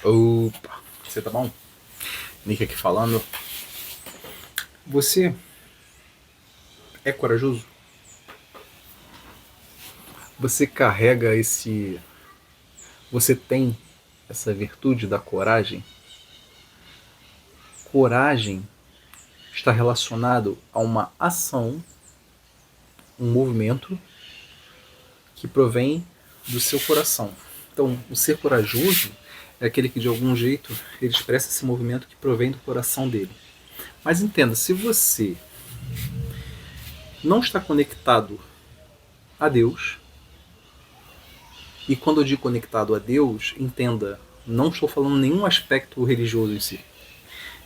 Opa, você tá bom? Nick aqui falando. Você é corajoso? Você carrega esse. Você tem essa virtude da coragem? Coragem está relacionado a uma ação, um movimento que provém do seu coração. Então, o ser corajoso é aquele que de algum jeito ele expressa esse movimento que provém do coração dele. Mas entenda, se você não está conectado a Deus, e quando eu digo conectado a Deus, entenda, não estou falando nenhum aspecto religioso em si.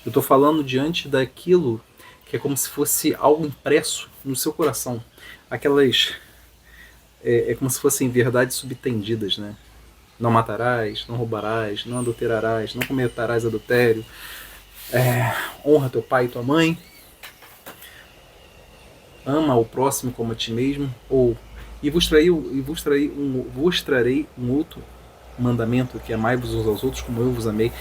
Eu estou falando diante daquilo que é como se fosse algo impresso no seu coração. Aquelas. É como se fossem verdades subtendidas, né? Não matarás, não roubarás, não adulterarás, não cometerás adultério, honra teu pai e tua mãe, ama o próximo como a ti mesmo, ou vos trarei um outro mandamento, que amai-vos uns aos outros como eu vos amei.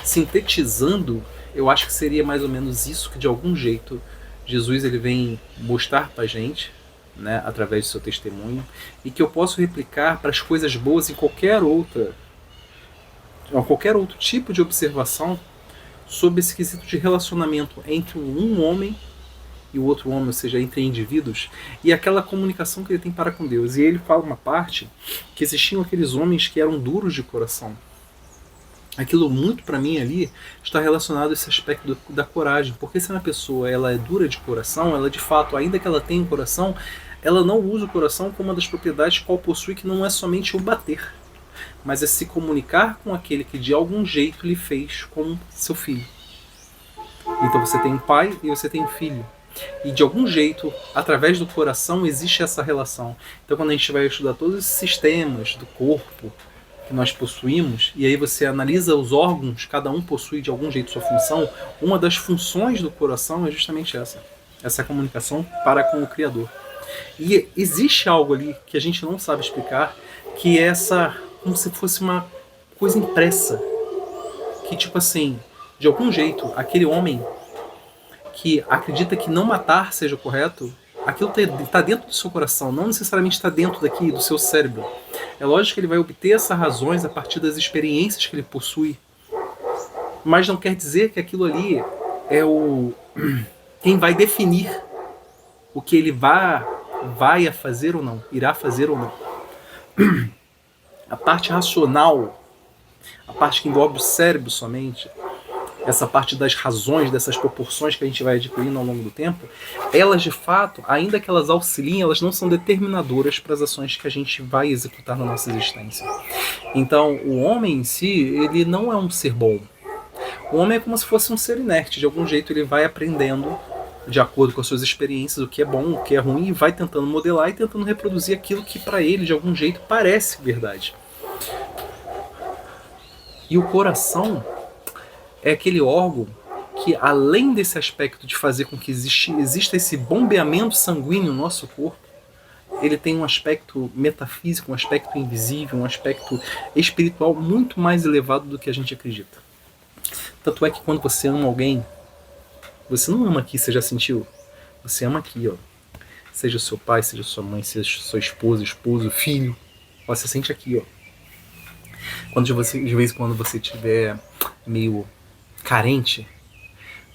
Sintetizando, eu acho que seria mais ou menos isso que de algum jeito Jesus ele vem mostrar para a gente, né, através do seu testemunho, e que eu posso replicar para as coisas boas em qualquer outro tipo de observação sobre esse quesito de relacionamento entre um homem e o outro homem, ou seja, entre indivíduos, e aquela comunicação que ele tem para com Deus. E ele fala uma parte que existiam aqueles homens que eram duros de coração. Aquilo muito para mim ali está relacionado a esse aspecto da coragem, porque se uma pessoa ela é dura de coração, ela de fato, ainda que ela tenha um coração, ela não usa o coração como uma das propriedades qual possui, que não é somente o bater, mas é se comunicar com aquele que de algum jeito lhe fez como seu filho. Então você tem um pai e você tem um filho. E de algum jeito, através do coração, existe essa relação. Então quando a gente vai estudar todos esses sistemas do corpo que nós possuímos, e aí você analisa os órgãos, cada um possui de algum jeito sua função, uma das funções do coração é justamente essa comunicação para com o Criador. E existe algo ali que a gente não sabe explicar, que é essa, como se fosse uma coisa impressa, que tipo assim, de algum jeito, aquele homem que acredita que não matar seja correto, aquilo está dentro do seu coração, não necessariamente está dentro daqui do seu cérebro. É lógico que ele vai obter essas razões a partir das experiências que ele possui, mas não quer dizer que aquilo ali é o quem vai definir o que ele vai a fazer ou não, irá fazer ou não. A parte racional, a parte que envolve o cérebro somente, essa parte das razões, dessas proporções que a gente vai adquirindo ao longo do tempo, elas de fato, ainda que elas auxiliem, elas não são determinadoras para as ações que a gente vai executar na nossa existência. Então, o homem em si, ele não é um ser bom. O homem é como se fosse um ser inerte, de algum jeito ele vai aprendendo de acordo com as suas experiências o que é bom, o que é ruim, e vai tentando modelar e tentando reproduzir aquilo que para ele, de algum jeito, parece verdade. E o coração é aquele órgão que, além desse aspecto de fazer com que exista esse bombeamento sanguíneo no nosso corpo, ele tem um aspecto metafísico, um aspecto invisível, um aspecto espiritual muito mais elevado do que a gente acredita. Tanto é que quando você ama alguém, você não ama aqui, você já sentiu? Você ama aqui, ó. Seja seu pai, seja sua mãe, seja sua esposa, esposo, filho. Você sente aqui, ó. Quando de vez em quando você estiver meio carente,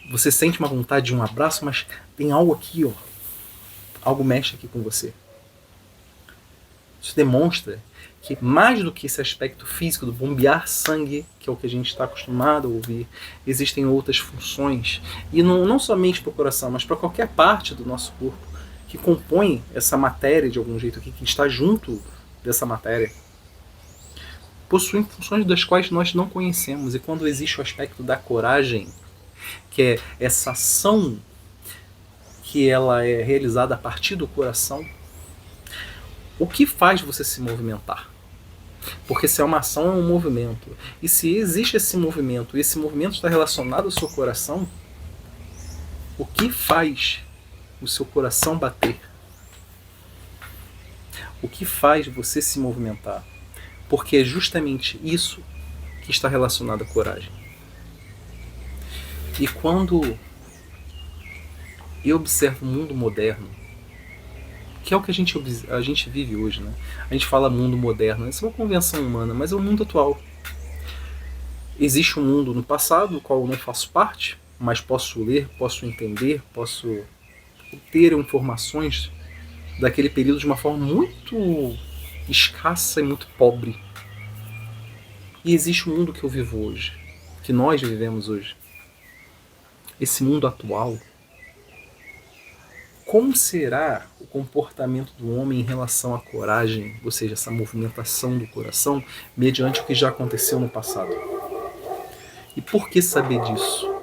você sente uma vontade de um abraço, mas tem algo aqui, ó. Algo mexe aqui com você. Isso demonstra que mais do que esse aspecto físico do bombear sangue, que é o que a gente está acostumado a ouvir, existem outras funções, e não somente para o coração, mas para qualquer parte do nosso corpo, que compõe essa matéria de algum jeito aqui, que está junto dessa matéria, possuem funções das quais nós não conhecemos. E quando existe o aspecto da coragem, que é essa ação que ela é realizada a partir do coração, o que faz você se movimentar? Porque se é uma ação, é um movimento. E se existe esse movimento, e esse movimento está relacionado ao seu coração, o que faz o seu coração bater? O que faz você se movimentar? Porque é justamente isso que está relacionado à coragem. E quando eu observo o mundo moderno, que é o que a gente vive hoje, né? A gente fala mundo moderno, isso é uma convenção humana, mas é o mundo atual. Existe um mundo no passado, do qual eu não faço parte, mas posso ler, posso entender, posso ter informações daquele período de uma forma muito escassa e muito pobre. E existe o mundo que eu vivo hoje, que nós vivemos hoje. Esse mundo atual, como será o comportamento do homem em relação à coragem, ou seja, essa movimentação do coração, mediante o que já aconteceu no passado? E por que saber disso?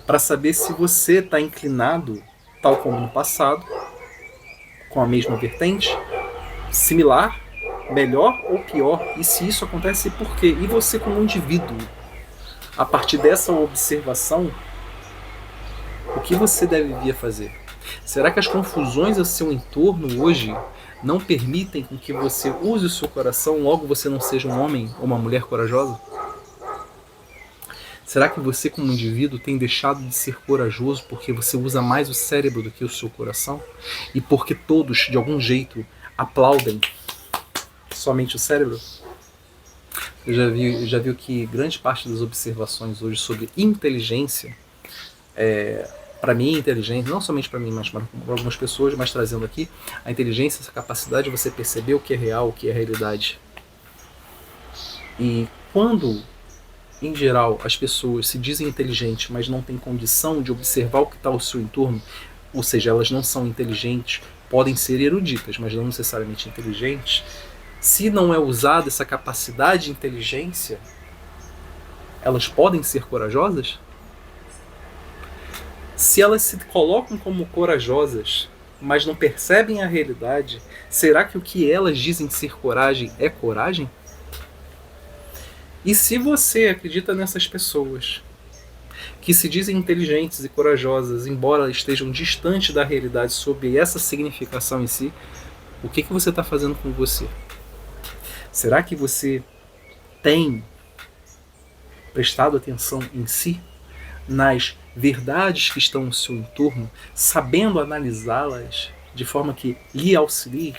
Para saber se você está inclinado, tal como no passado, com a mesma vertente, similar, melhor ou pior, e se isso acontece por quê? E você como indivíduo, a partir dessa observação, o que você deveria fazer? Será que as confusões ao seu entorno hoje não permitem com que você use o seu coração, logo você não seja um homem ou uma mulher corajosa? Será que você como indivíduo tem deixado de ser corajoso porque você usa mais o cérebro do que o seu coração? E porque todos, de algum jeito, aplaudem somente o cérebro? Já viu que grande parte das observações hoje sobre inteligência, para mim, inteligência, não somente para mim, mas para algumas pessoas, mas trazendo aqui, a inteligência, essa capacidade de você perceber o que é real, o que é realidade. E quando, em geral, as pessoas se dizem inteligentes, mas não têm condição de observar o que está ao seu entorno, ou seja, elas não são inteligentes, podem ser eruditas, mas não necessariamente inteligentes, se não é usada essa capacidade de inteligência, elas podem ser corajosas? Se elas se colocam como corajosas, mas não percebem a realidade, será que o que elas dizem ser coragem é coragem? E se você acredita nessas pessoas, que se dizem inteligentes e corajosas, embora estejam distantes da realidade sobre essa significação em si, o que você está fazendo com você? Será que você tem prestado atenção em si, nas verdades que estão no seu entorno, sabendo analisá-las de forma que lhe auxilie?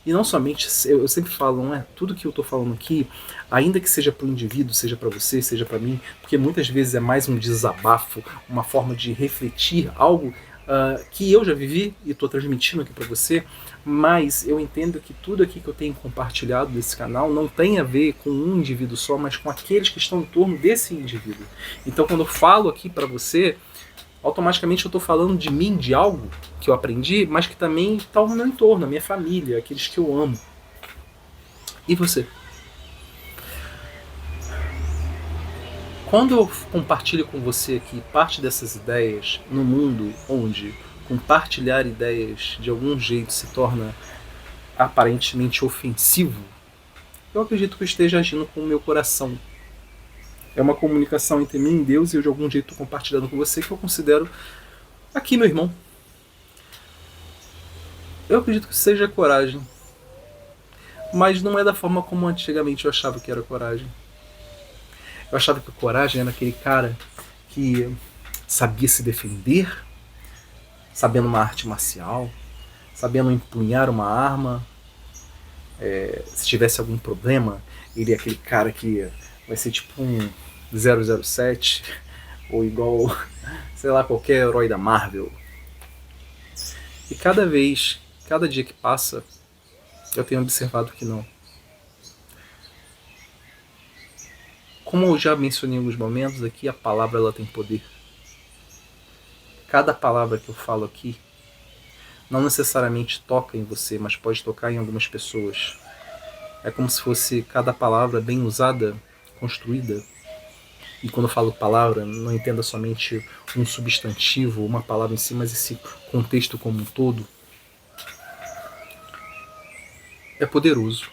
E não somente, eu sempre falo, não é tudo que eu estou falando aqui, ainda que seja para o indivíduo, seja para você, seja para mim, porque muitas vezes é mais um desabafo, uma forma de refletir algo que eu já vivi e estou transmitindo aqui para você, mas eu entendo que tudo aqui que eu tenho compartilhado desse canal não tem a ver com um indivíduo só, mas com aqueles que estão em torno desse indivíduo. Então quando eu falo aqui para você, automaticamente eu estou falando de mim, de algo que eu aprendi, mas que também está no meu entorno, a minha família, aqueles que eu amo. E você? Quando eu compartilho com você aqui parte dessas ideias no mundo onde compartilhar ideias de algum jeito se torna aparentemente ofensivo, eu acredito que eu esteja agindo com o meu coração. É uma comunicação entre mim e Deus e eu de algum jeito estou compartilhando com você que eu considero aqui meu irmão. Eu acredito que seja coragem, mas não é da forma como antigamente eu achava que era coragem. Eu achava que a coragem era aquele cara que sabia se defender, sabendo uma arte marcial, sabendo empunhar uma arma. Se tivesse algum problema, ele é aquele cara que vai ser tipo um 007 ou igual, sei lá, qualquer herói da Marvel. E cada dia que passa, eu tenho observado que não. Como eu já mencionei em alguns momentos aqui, a palavra ela tem poder. Cada palavra que eu falo aqui não necessariamente toca em você, mas pode tocar em algumas pessoas. É como se fosse cada palavra bem usada, construída. E quando eu falo palavra, não entenda somente um substantivo, uma palavra em si, mas esse contexto como um todo. É poderoso.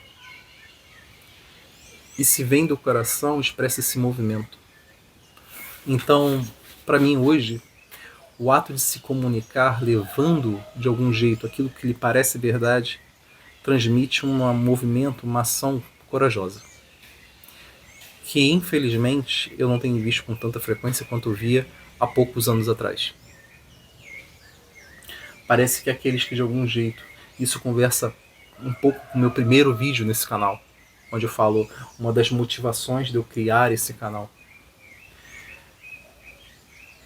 E se vem do coração, expressa esse movimento. Então, para mim hoje, o ato de se comunicar levando de algum jeito aquilo que lhe parece verdade, transmite um movimento, uma ação corajosa. que infelizmente eu não tenho visto com tanta frequência quanto eu via há poucos anos atrás. Parece que aqueles que de algum jeito, isso conversa um pouco com o meu primeiro vídeo nesse canal, onde eu falo uma das motivações de eu criar esse canal,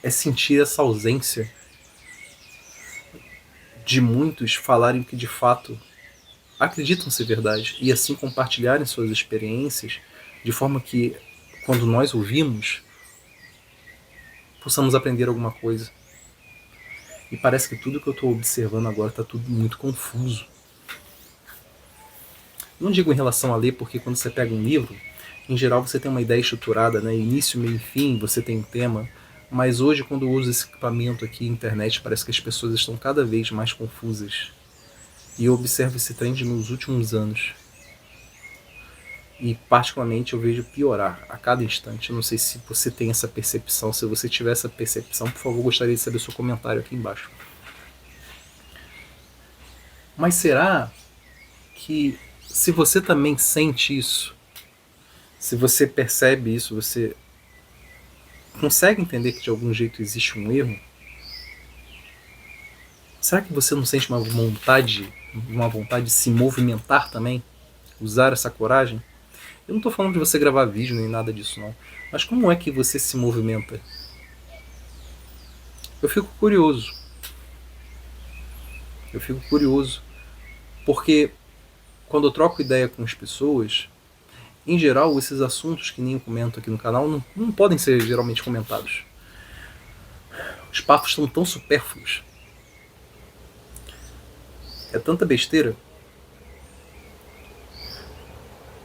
é sentir essa ausência de muitos falarem que de fato acreditam ser verdade e assim compartilharem suas experiências de forma que, quando nós ouvimos, possamos aprender alguma coisa. E parece que tudo que eu estou observando agora está tudo muito confuso. Não digo em relação a ler, porque quando você pega um livro, em geral você tem uma ideia estruturada, né? Início, meio e fim, você tem um tema. Mas hoje, quando eu uso esse equipamento aqui, internet, parece que as pessoas estão cada vez mais confusas. E eu observo esse trend nos últimos anos. E particularmente eu vejo piorar a cada instante. Eu não sei se você tem essa percepção. Se você tiver essa percepção, por favor, gostaria de saber o seu comentário aqui embaixo. Mas será que, se você também sente isso, se você percebe isso, você consegue entender que de algum jeito existe um erro? Será que você não sente uma vontade de se movimentar também? Usar essa coragem? Eu não estou falando de você gravar vídeo nem nada disso não. Mas como é que você se movimenta? Eu fico curioso. Porque quando eu troco ideia com as pessoas, em geral, esses assuntos que nem eu comento aqui no canal não podem ser geralmente comentados. Os papos estão tão supérfluos. É tanta besteira.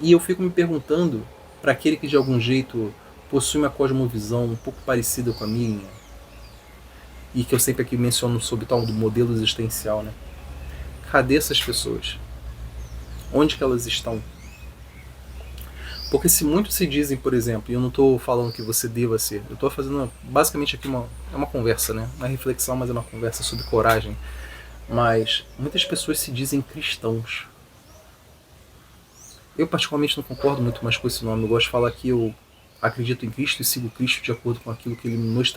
E eu fico me perguntando, para aquele que de algum jeito possui uma cosmovisão um pouco parecida com a minha, e que eu sempre aqui menciono sobre tal do modelo existencial, né? Cadê essas pessoas? Onde que elas estão? Porque se muitos se dizem, por exemplo, e eu não estou falando que você deva ser, eu estou fazendo basicamente aqui uma conversa, né? Uma reflexão, mas é uma conversa sobre coragem. Mas muitas pessoas se dizem cristãos. Eu particularmente não concordo muito mais com esse nome. Eu gosto de falar que eu acredito em Cristo e sigo Cristo de acordo com aquilo que Ele nos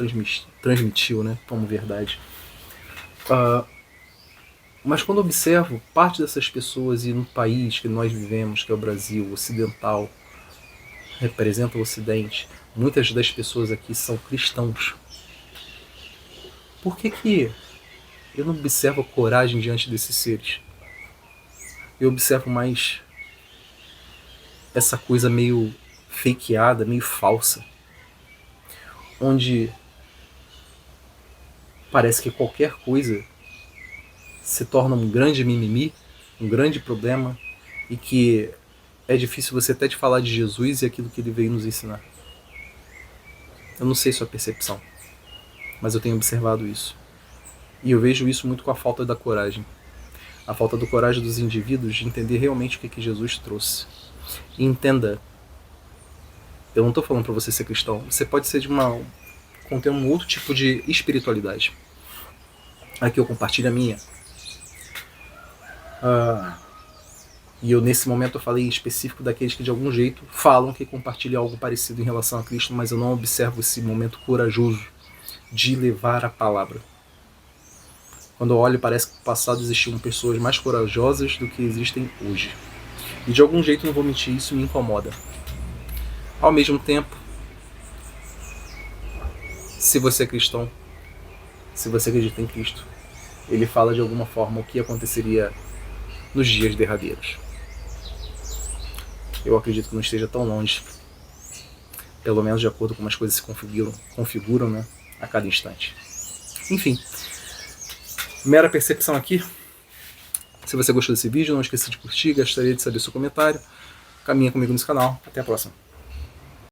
transmitiu, né? Como verdade. Mas quando observo parte dessas pessoas e no país que nós vivemos, que é o Brasil ocidental, representa o Ocidente, muitas das pessoas aqui são cristãos. Por que eu não observo a coragem diante desses seres? Eu observo mais essa coisa meio fakeada, meio falsa, onde parece que qualquer coisa se torna um grande mimimi, um grande problema, e que é difícil você até de falar de Jesus e aquilo que Ele veio nos ensinar. Eu não sei sua percepção, mas eu tenho observado isso. E eu vejo isso muito com a falta da coragem. A falta da coragem dos indivíduos de entender realmente o que Jesus trouxe. E entenda, eu não estou falando para você ser cristão. Você pode ser conter um outro tipo de espiritualidade. Aqui eu compartilho a minha. E eu nesse momento eu falei em específico daqueles que de algum jeito falam que compartilham algo parecido em relação a Cristo, mas eu não observo esse momento corajoso de levar a palavra. Quando eu olho, parece que no passado existiam pessoas mais corajosas do que existem hoje. E de algum jeito, não vou mentir, isso me incomoda. Ao mesmo tempo, se você é cristão, se você acredita em Cristo, Ele fala de alguma forma o que aconteceria nos dias derradeiros. Eu acredito que não esteja tão longe, pelo menos de acordo com como as coisas se configuram, né, a cada instante. Enfim, mera percepção aqui. Se você gostou desse vídeo, não esqueça de curtir, gostaria de saber seu comentário. Caminha comigo nesse canal. Até a próxima.